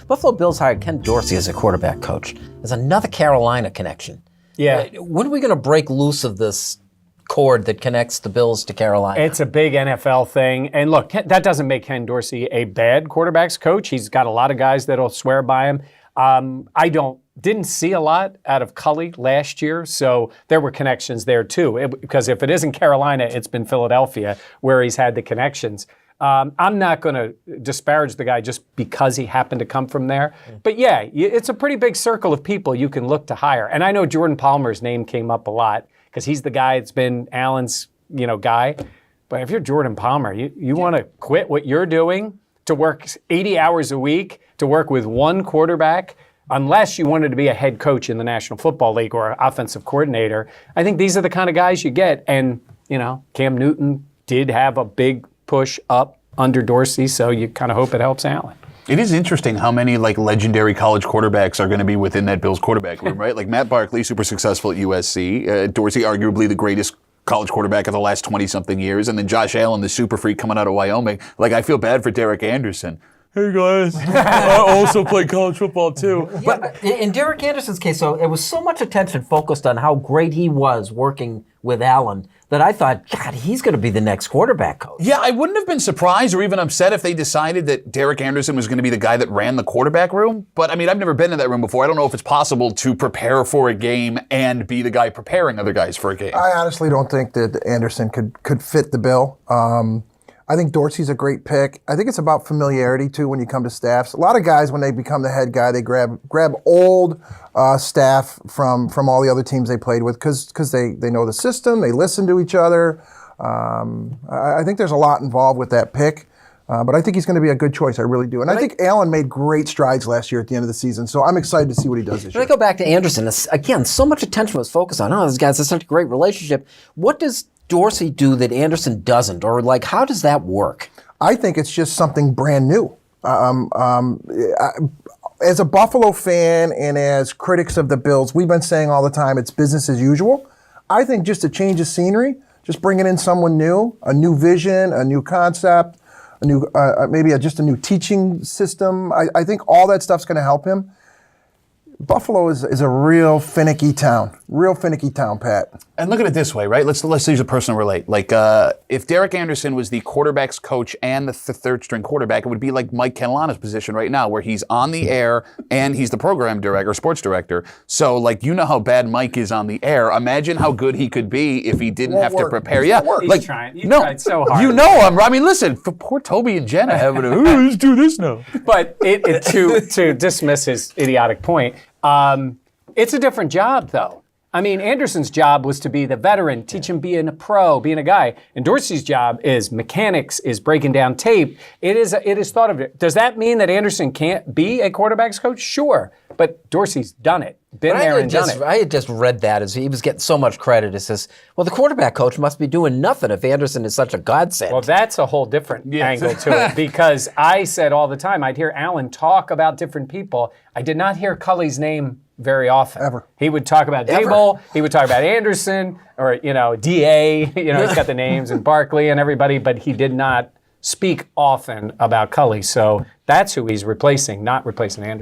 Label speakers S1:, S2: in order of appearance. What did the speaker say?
S1: Buffalo Bills hired Ken Dorsey as a quarterback coach. There's another Carolina connection.
S2: Yeah.
S1: When are we going to break loose of this cord that connects the Bills to Carolina?
S2: It's a big NFL thing. And look, that doesn't make Ken Dorsey a bad quarterbacks coach. He's got a lot of guys that'll swear by him. I didn't see a lot out of Cully last year, so there were connections there too. Because if it isn't Carolina, it's been Philadelphia where he's had the connections. I'm not going to disparage the guy just because he happened to come from there. But yeah, it's a pretty big circle of people you can look to hire. And I know Jordan Palmer's name came up a lot because he's the guy that's been Allen's, guy. But if you're Jordan Palmer, you want to quit what you're doing to work 80 hours a week, to work with one quarterback, unless you wanted to be a head coach in the National Football League or an offensive coordinator. I think these are the kind of guys you get. And, Cam Newton did have a big push up under Dorsey, so you kind of hope it helps Allen.
S3: It is interesting how many legendary college quarterbacks are going to be within that Bills quarterback room, right? Like Matt Barkley, super successful at USC. Dorsey, arguably the greatest college quarterback of the last 20-something years. And then Josh Allen, the super freak coming out of Wyoming. I feel bad for Derek Anderson. Hey guys, I also play college football too.
S1: But in Derek Anderson's case, though, it was so much attention focused on how great he was working with Allen that I thought, God, he's going to be the next quarterback coach.
S3: Yeah, I wouldn't have been surprised or even upset if they decided that Derek Anderson was going to be the guy that ran the quarterback room. But I mean, I've never been in that room before. I don't know if it's possible to prepare for a game and be the guy preparing other guys for a game.
S4: I honestly don't think that Anderson could fit the bill. I think Dorsey's a great pick. I think it's about familiarity, too, when you come to staffs. A lot of guys, when they become the head guy, they grab old staff from all the other teams they played with because they know the system, they listen to each other. I think there's a lot involved with that pick. But I think he's going to be a good choice. I really do. And I think Allen made great strides last year at the end of the season. So I'm excited to see what he does this year.
S1: When I go back to Anderson, again, so much attention was focused on, these guys have such a great relationship. What does Dorsey do that Anderson doesn't? Or how does that work?
S4: I think it's just something brand new. As a Buffalo fan and as critics of the Bills, we've been saying all the time it's business as usual. I think just a change of scenery, just bringing in someone new, a new vision, a new concept, a new just a new teaching system. I think all that stuff's going to help him. Buffalo is a real finicky town, Pat.
S3: And look at it this way, right? Let's use a personal relate. If Derek Anderson was the quarterback's coach and the third-string quarterback, it would be like Mike Catalana's position right now, where he's on the air and he's the program director, sports director. So, how bad Mike is on the air. Imagine how good he could be if he didn't have to prepare. Yeah,
S2: he's trying. You tried so hard.
S3: I mean, listen, for poor Toby and Jenna having to, let's do this now.
S2: But to dismiss his idiotic point, it's a different job, though. I mean, Anderson's job was to be the veteran, teach him being a pro, being a guy. And Dorsey's job is mechanics, is breaking down tape. It is thought of it. Does that mean that Anderson can't be a quarterback's coach? Sure. But Dorsey's done it. Been there and done it.
S1: I had just read that as he was getting so much credit. It says, well, the quarterback coach must be doing nothing if Anderson is such a godsend.
S2: Well, that's a whole different angle to it, because I said all the time, I'd hear Allen talk about different people. I did not hear Cully's name very often.
S4: Ever.
S2: He would talk about Dable, he would talk about Anderson, or, DA, he's got the names, and Barkley and everybody, but he did not speak often about Cully. So that's who he's replacing, not replacing Anderson.